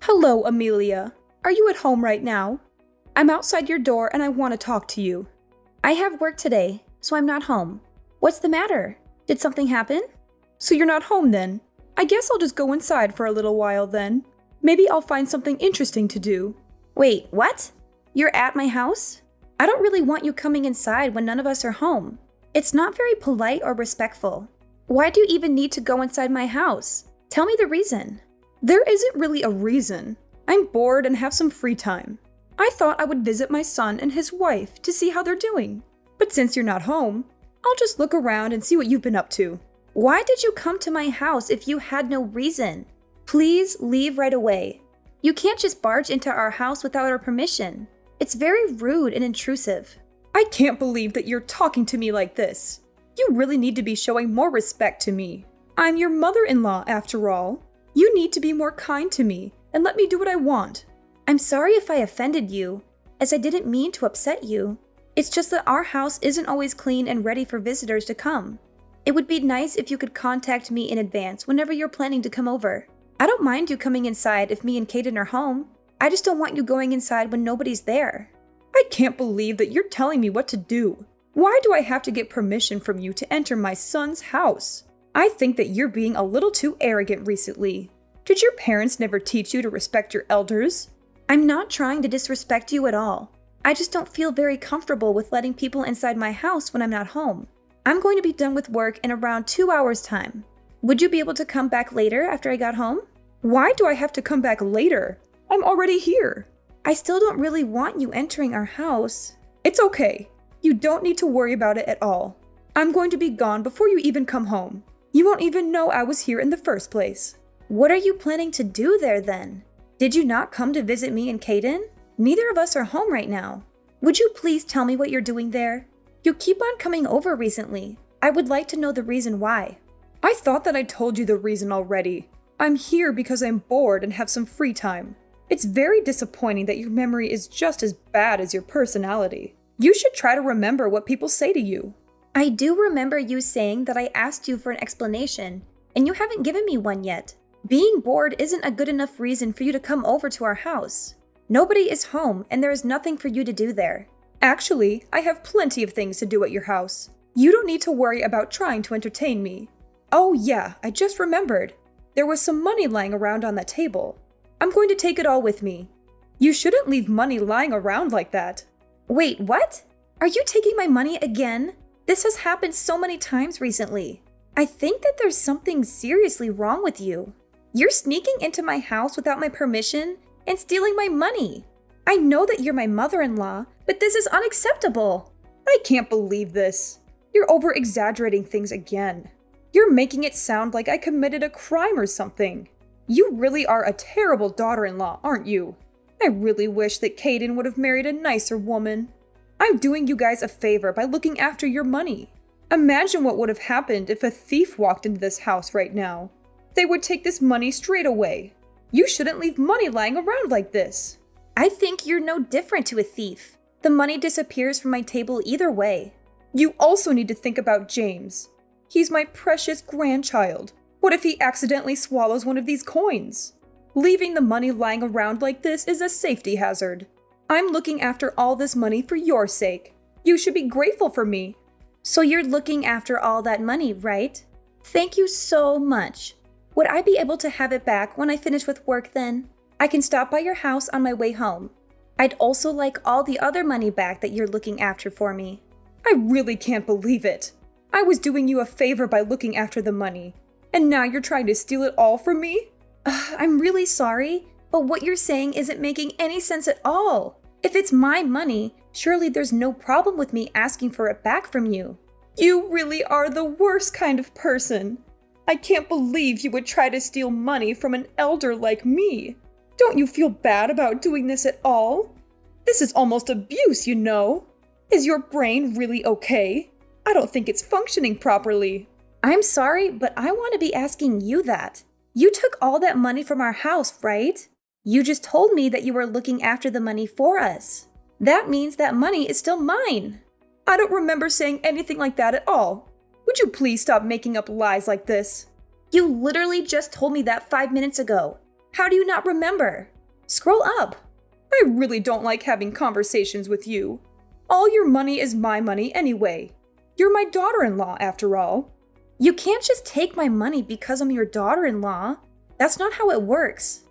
Hello, Amelia. Are you at home right now? I'm outside your door and I want to talk to you. I have work today, so I'm not home. What's the matter? Did something happen? So you're not home then? I guess I'll just go inside for a little while then. Maybe I'll find something interesting to do. Wait, what? You're at my house? I don't really want you coming inside when none of us are home. It's not very polite or respectful. Why do you even need to go inside my house? Tell me the reason. There isn't really a reason. I'm bored and have some free time. I thought I would visit my son and his wife to see how they're doing. But since you're not home, I'll just look around and see what you've been up to. Why did you come to my house if you had no reason? Please leave right away. You can't just barge into our house without our permission. It's very rude and intrusive. I can't believe that you're talking to me like this. You really need to be showing more respect to me. I'm your mother-in-law after all. You need to be more kind to me and let me do what I want. I'm sorry if I offended you, as I didn't mean to upset you. It's just that our house isn't always clean and ready for visitors to come. It would be nice if you could contact me in advance whenever you're planning to come over. I don't mind you coming inside if me and Kaden are home. I just don't want you going inside when nobody's there. I can't believe that you're telling me what to do. Why do I have to get permission from you to enter my son's house? I think that you're being a little too arrogant recently. Did your parents never teach you to respect your elders? I'm not trying to disrespect you at all. I just don't feel very comfortable with letting people inside my house when I'm not home. I'm going to be done with work in around 2 hours' time. Would you be able to come back later after I got home? Why do I have to come back later? I'm already here. I still don't really want you entering our house. It's okay. You don't need to worry about it at all. I'm going to be gone before you even come home. You won't even know I was here in the first place. What are you planning to do there then? Did you not come to visit me and Kaden? Neither of us are home right now. Would you please tell me what you're doing there? You keep on coming over recently. I would like to know the reason why. I thought that I told you the reason already. I'm here because I'm bored and have some free time. It's very disappointing that your memory is just as bad as your personality. You should try to remember what people say to you. I do remember you saying that I asked you for an explanation, and you haven't given me one yet. Being bored isn't a good enough reason for you to come over to our house. Nobody is home, and there is nothing for you to do there. Actually, I have plenty of things to do at your house. You don't need to worry about trying to entertain me. Oh yeah, I just remembered. There was some money lying around on that table. I'm going to take it all with me. You shouldn't leave money lying around like that. Wait, what? Are you taking my money again? This has happened so many times recently. I think that there's something seriously wrong with you. You're sneaking into my house without my permission and stealing my money. I know that you're my mother-in-law, but this is unacceptable. I can't believe this. You're over-exaggerating things again. You're making it sound like I committed a crime or something. You really are a terrible daughter-in-law, aren't you? I really wish that Kaden would have married a nicer woman. I'm doing you guys a favor by looking after your money. Imagine what would have happened if a thief walked into this house right now. They would take this money straight away. You shouldn't leave money lying around like this. I think you're no different to a thief. The money disappears from my table either way. You also need to think about James. He's my precious grandchild. What if he accidentally swallows one of these coins? Leaving the money lying around like this is a safety hazard. I'm looking after all this money for your sake. You should be grateful for me. So you're looking after all that money, right? Thank you so much. Would I be able to have it back when I finish with work then? I can stop by your house on my way home. I'd also like all the other money back that you're looking after for me. I really can't believe it. I was doing you a favor by looking after the money, and now you're trying to steal it all from me? I'm really sorry, but what you're saying isn't making any sense at all. If it's my money, surely there's no problem with me asking for it back from you. You really are the worst kind of person. I can't believe you would try to steal money from an elder like me. Don't you feel bad about doing this at all? This is almost abuse, you know. Is your brain really okay? I don't think it's functioning properly. I'm sorry, but I want to be asking you that. You took all that money from our house, right? You just told me that you were looking after the money for us. That means that money is still mine. I don't remember saying anything like that at all. Would you please stop making up lies like this? You literally just told me that 5 minutes ago. How do you not remember? Scroll up. I really don't like having conversations with you. All your money is my money anyway. You're my daughter-in-law, after all. You can't just take my money because I'm your daughter-in-law. That's not how it works.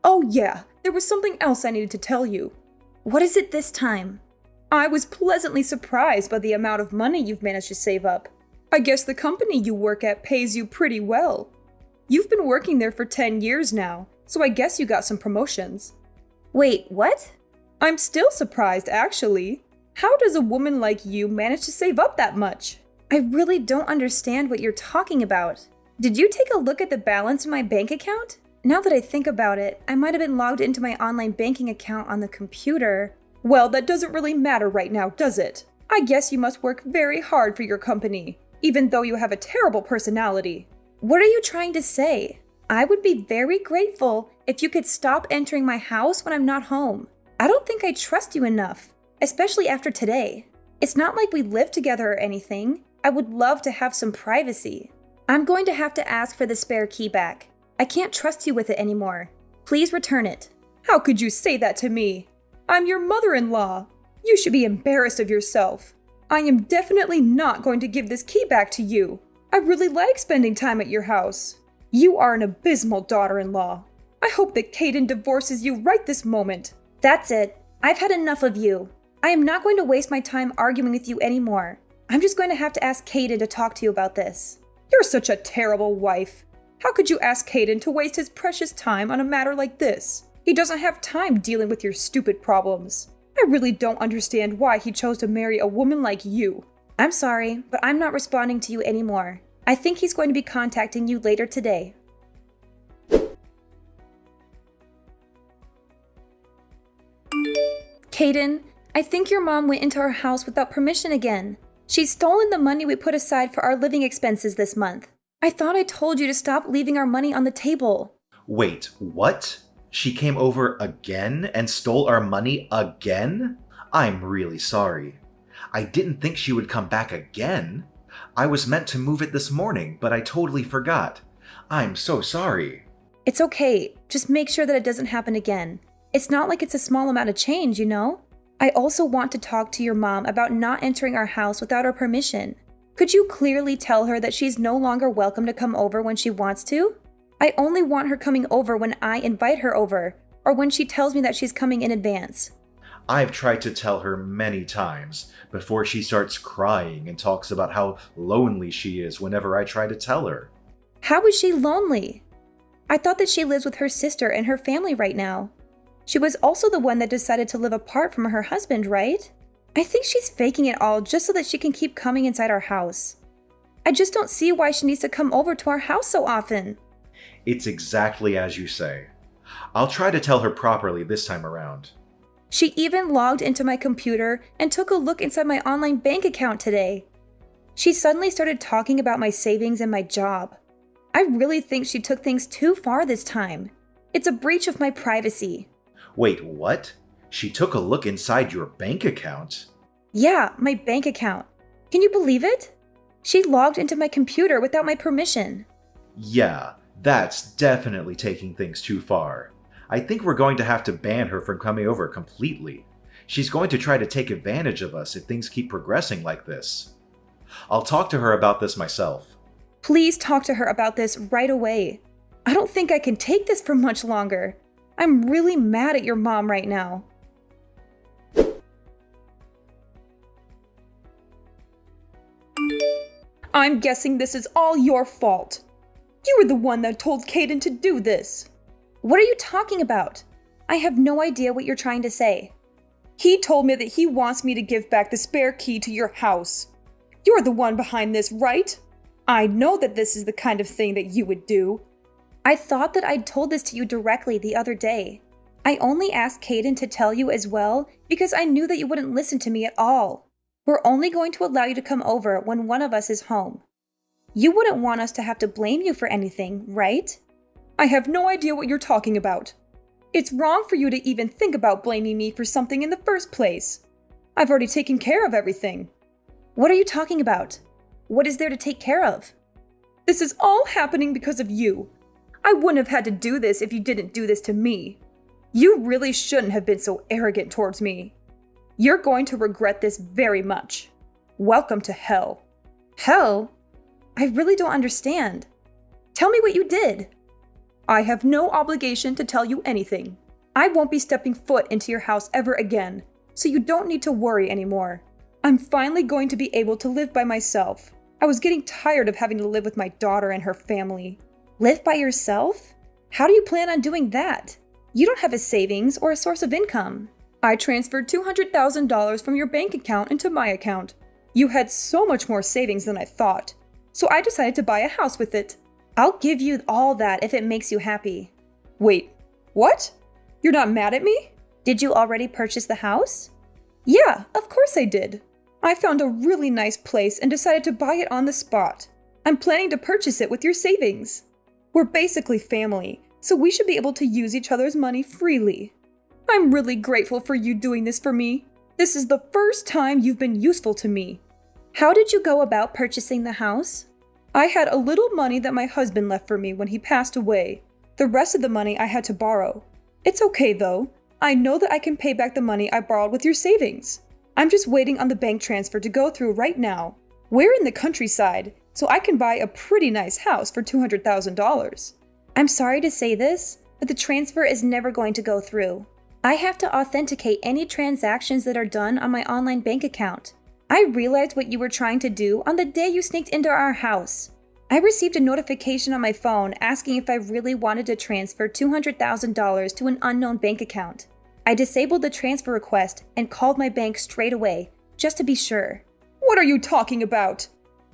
Oh yeah, there was something else I needed to tell you. What is it this time? I was pleasantly surprised by the amount of money you've managed to save up. I guess the company you work at pays you pretty well. You've been working there for 10 years now, so I guess you got some promotions. Wait, what? I'm still surprised, actually. How does a woman like you manage to save up that much? I really don't understand what you're talking about. Did you take a look at the balance in my bank account? Now that I think about it, I might have been logged into my online banking account on the computer. Well, that doesn't really matter right now, does it? I guess you must work very hard for your company, even though you have a terrible personality. What are you trying to say? I would be very grateful if you could stop entering my house when I'm not home. I don't think I trust you enough, especially after today. It's not like we live together or anything. I would love to have some privacy. I'm going to have to ask for the spare key back. I can't trust you with it anymore. Please return it. How could you say that to me? I'm your mother-in-law. You should be embarrassed of yourself. I am definitely not going to give this key back to you. I really like spending time at your house. You are an abysmal daughter-in-law. I hope that Kaden divorces you right this moment. That's it. I've had enough of you. I am not going to waste my time arguing with you anymore. I'm just going to have to ask Kaden to talk to you about this. You're such a terrible wife. How could you ask Kaden to waste his precious time on a matter like this? He doesn't have time dealing with your stupid problems. I really don't understand why he chose to marry a woman like you. I'm sorry, but I'm not responding to you anymore. I think he's going to be contacting you later today. Kaden, I think your mom went into our house without permission again. She's stolen the money we put aside for our living expenses this month. I thought I told you to stop leaving our money on the table. Wait, what? She came over again and stole our money again? I'm really sorry. I didn't think she would come back again. I was meant to move it this morning, but I totally forgot. I'm so sorry. It's okay. Just make sure that it doesn't happen again. It's not like it's a small amount of change, you know? I also want to talk to your mom about not entering our house without our permission. Could you clearly tell her that she's no longer welcome to come over when she wants to? I only want her coming over when I invite her over, or when she tells me that she's coming in advance. I've tried to tell her many times before she starts crying and talks about how lonely she is whenever I try to tell her. How is she lonely? I thought that she lives with her sister and her family right now. She was also the one that decided to live apart from her husband, right? I think she's faking it all just so that she can keep coming inside our house. I just don't see why she needs to come over to our house so often. It's exactly as you say. I'll try to tell her properly this time around. She even logged into my computer and took a look inside my online bank account today. She suddenly started talking about my savings and my job. I really think she took things too far this time. It's a breach of my privacy. Wait, what? She took a look inside your bank account? Yeah, my bank account. Can you believe it? She logged into my computer without my permission. Yeah, that's definitely taking things too far. I think we're going to have to ban her from coming over completely. She's going to try to take advantage of us if things keep progressing like this. I'll talk to her about this myself. Please talk to her about this right away. I don't think I can take this for much longer. I'm really mad at your mom right now. I'm guessing this is all your fault. You were the one that told Kaden to do this. What are you talking about? I have no idea what you're trying to say. He told me that he wants me to give back the spare key to your house. You're the one behind this, right? I know that this is the kind of thing that you would do. I thought that I'd told this to you directly the other day. I only asked Kaden to tell you as well because I knew that you wouldn't listen to me at all. We're only going to allow you to come over when one of us is home. You wouldn't want us to have to blame you for anything, right? I have no idea what you're talking about. It's wrong for you to even think about blaming me for something in the first place. I've already taken care of everything. What are you talking about? What is there to take care of? This is all happening because of you. I wouldn't have had to do this if you didn't do this to me. You really shouldn't have been so arrogant towards me. You're going to regret this very much. Welcome to hell. Hell? I really don't understand. Tell me what you did. I have no obligation to tell you anything. I won't be stepping foot into your house ever again, so you don't need to worry anymore. I'm finally going to be able to live by myself. I was getting tired of having to live with my daughter and her family. Live by yourself? How do you plan on doing that? You don't have a savings or a source of income. I transferred $200,000 from your bank account into my account. You had so much more savings than I thought, so I decided to buy a house with it. I'll give you all that if it makes you happy. Wait, what? You're not mad at me? Did you already purchase the house? Yeah, of course I did. I found a really nice place and decided to buy it on the spot. I'm planning to purchase it with your savings. We're basically family, so we should be able to use each other's money freely. I'm really grateful for you doing this for me. This is the first time you've been useful to me. How did you go about purchasing the house? I had a little money that my husband left for me when he passed away. The rest of the money I had to borrow. It's okay though. I know that I can pay back the money I borrowed with your savings. I'm just waiting on the bank transfer to go through right now. We're in the countryside, so I can buy a pretty nice house for $200,000. I'm sorry to say this, but the transfer is never going to go through. I have to authenticate any transactions that are done on my online bank account. I realized what you were trying to do on the day you sneaked into our house. I received a notification on my phone asking if I really wanted to transfer $200,000 to an unknown bank account. I disabled the transfer request and called my bank straight away, just to be sure. What are you talking about?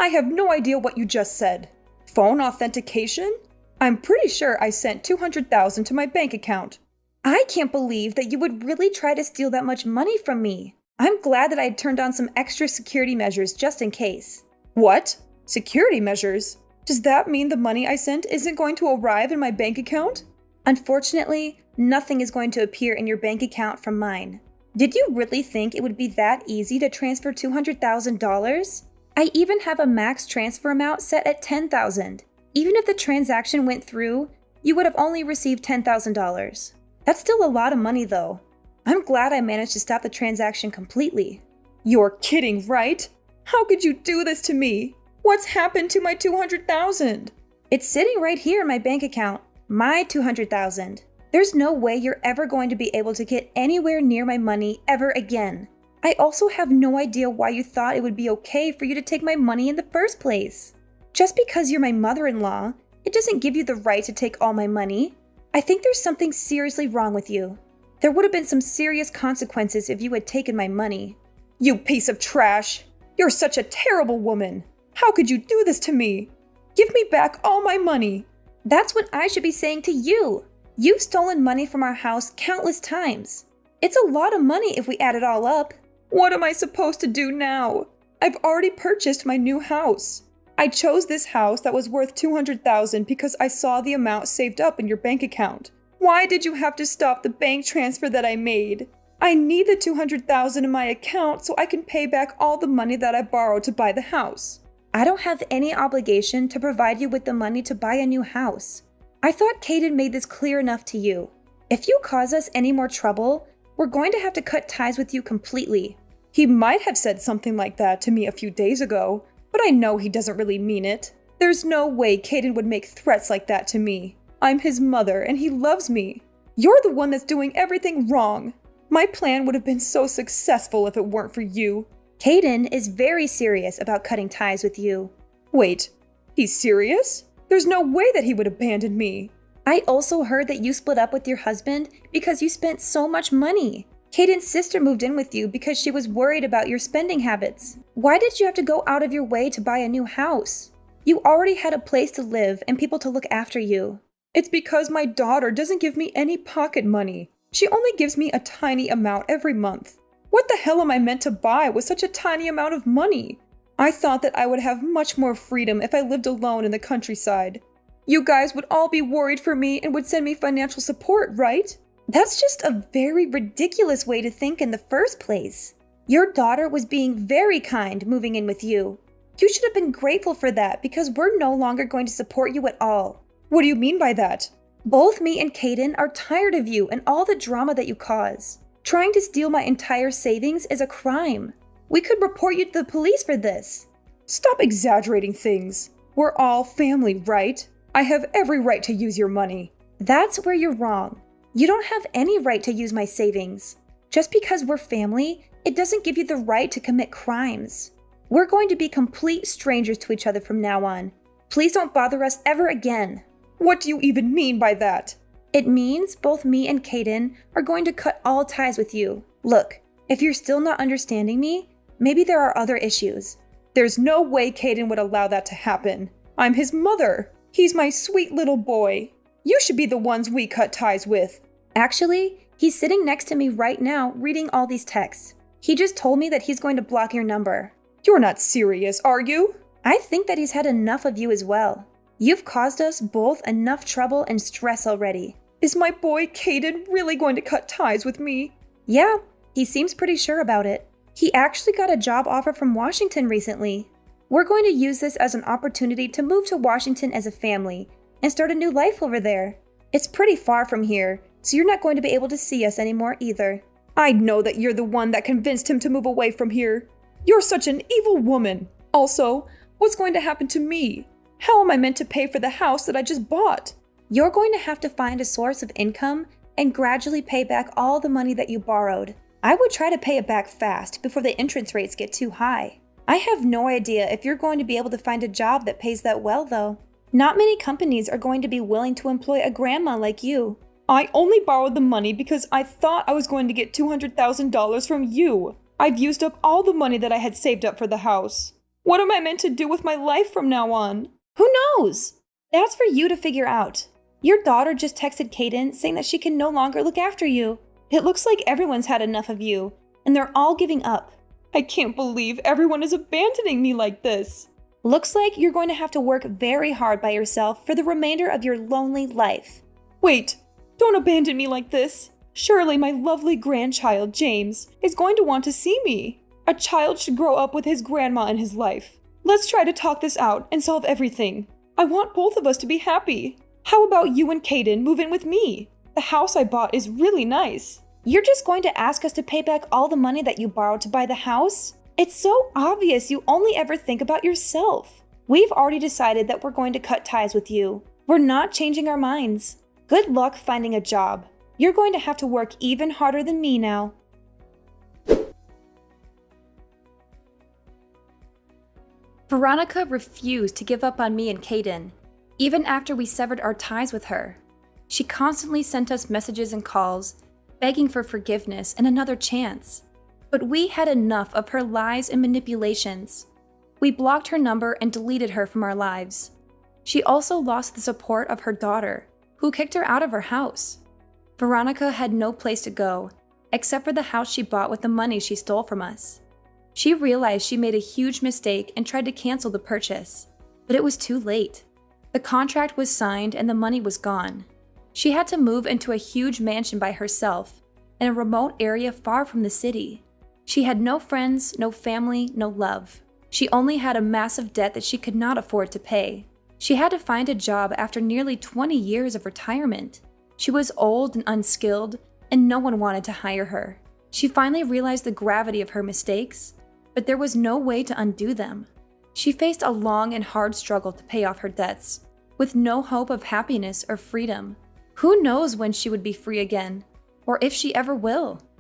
I have no idea what you just said. Phone authentication? I'm pretty sure I sent $200,000 to my bank account. I can't believe that you would really try to steal that much money from me. I'm glad that I had turned on some extra security measures just in case. What? Security measures? Does that mean the money I sent isn't going to arrive in my bank account? Unfortunately, nothing is going to appear in your bank account from mine. Did you really think it would be that easy to transfer $200,000? I even have a max transfer amount set at $10,000. Even if the transaction went through, you would have only received $10,000. That's still a lot of money though. I'm glad I managed to stop the transaction completely. You're kidding, right? How could you do this to me? What's happened to my $200,000? It's sitting right here in my bank account. My $200,000. There's no way you're ever going to be able to get anywhere near my money ever again. I also have no idea why you thought it would be okay for you to take my money in the first place. Just because you're my mother-in-law, it doesn't give you the right to take all my money. I think there's something seriously wrong with you. There would have been some serious consequences if you had taken my money. You piece of trash! You're such a terrible woman! How could you do this to me? Give me back all my money! That's what I should be saying to you. You've stolen money from our house countless times. It's a lot of money if we add it all up. What am I supposed to do now? I've already purchased my new house. I chose this house that was worth $200,000 because I saw the amount saved up in your bank account. Why did you have to stop the bank transfer that I made? I need the $200,000 in my account so I can pay back all the money that I borrowed to buy the house. I don't have any obligation to provide you with the money to buy a new house. I thought Caden made this clear enough to you. If you cause us any more trouble, we're going to have to cut ties with you completely. He might have said something like that to me a few days ago, but I know he doesn't really mean it. There's no way Caden would make threats like that to me. I'm his mother and he loves me. You're the one that's doing everything wrong. My plan would have been so successful if it weren't for you. Caden is very serious about cutting ties with you. Wait, he's serious? There's no way that he would abandon me. I also heard that you split up with your husband because you spent so much money. Caden's sister moved in with you because she was worried about your spending habits. Why did you have to go out of your way to buy a new house? You already had a place to live and people to look after you. It's because my daughter doesn't give me any pocket money. She only gives me a tiny amount every month. What the hell am I meant to buy with such a tiny amount of money? I thought that I would have much more freedom if I lived alone in the countryside. You guys would all be worried for me and would send me financial support, right? That's just a very ridiculous way to think in the first place. Your daughter was being very kind moving in with you. You should have been grateful for that because we're no longer going to support you at all. What do you mean by that? Both me and Caden are tired of you and all the drama that you cause. Trying to steal my entire savings is a crime. We could report you to the police for this. Stop exaggerating things. We're all family, right? I have every right to use your money. That's where you're wrong. You don't have any right to use my savings. Just because we're family, it doesn't give you the right to commit crimes. We're going to be complete strangers to each other from now on. Please don't bother us ever again. What do you even mean by that? It means both me and Caden are going to cut all ties with you. Look, if you're still not understanding me, maybe there are other issues. There's no way Caden would allow that to happen. I'm his mother. He's my sweet little boy. You should be the ones we cut ties with. Actually, he's sitting next to me right now reading all these texts. He just told me that he's going to block your number. You're not serious, are you? I think that he's had enough of you as well. You've caused us both enough trouble and stress already. Is my boy Caden really going to cut ties with me? Yeah, he seems pretty sure about it. He actually got a job offer from Washington recently. We're going to use this as an opportunity to move to Washington as a family and start a new life over there. It's pretty far from here, so you're not going to be able to see us anymore either. I know that you're the one that convinced him to move away from here. You're such an evil woman. Also, what's going to happen to me? How am I meant to pay for the house that I just bought? You're going to have to find a source of income and gradually pay back all the money that you borrowed. I would try to pay it back fast before the interest rates get too high. I have no idea if you're going to be able to find a job that pays that well, though. Not many companies are going to be willing to employ a grandma like you. I only borrowed the money because I thought I was going to get $200,000 from you. I've used up all the money that I had saved up for the house. What am I meant to do with my life from now on? Who knows? That's for you to figure out. Your daughter just texted Caden saying that she can no longer look after you. It looks like everyone's had enough of you, and they're all giving up. I can't believe everyone is abandoning me like this. Looks like you're going to have to work very hard by yourself for the remainder of your lonely life. Wait, don't abandon me like this. Surely my lovely grandchild, James, is going to want to see me. A child should grow up with his grandma in his life. Let's try to talk this out and solve everything. I want both of us to be happy. How about you and Caden move in with me? The house I bought is really nice. You're just going to ask us to pay back all the money that you borrowed to buy the house? It's so obvious you only ever think about yourself. We've already decided that we're going to cut ties with you. We're not changing our minds. Good luck finding a job. You're going to have to work even harder than me now. Veronica refused to give up on me and Caden, even after we severed our ties with her. She constantly sent us messages and calls, begging for forgiveness and another chance. But we had enough of her lies and manipulations. We blocked her number and deleted her from our lives. She also lost the support of her daughter, who kicked her out of her house. Veronica had no place to go, except for the house she bought with the money she stole from us. She realized she made a huge mistake and tried to cancel the purchase, but it was too late. The contract was signed and the money was gone. She had to move into a huge mansion by herself, in a remote area far from the city. She had no friends, no family, no love. She only had a massive debt that she could not afford to pay. She had to find a job after nearly 20 years of retirement. She was old and unskilled, and no one wanted to hire her. She finally realized the gravity of her mistakes, but there was no way to undo them. She faced a long and hard struggle to pay off her debts, with no hope of happiness or freedom. Who knows when she would be free again, or if she ever will?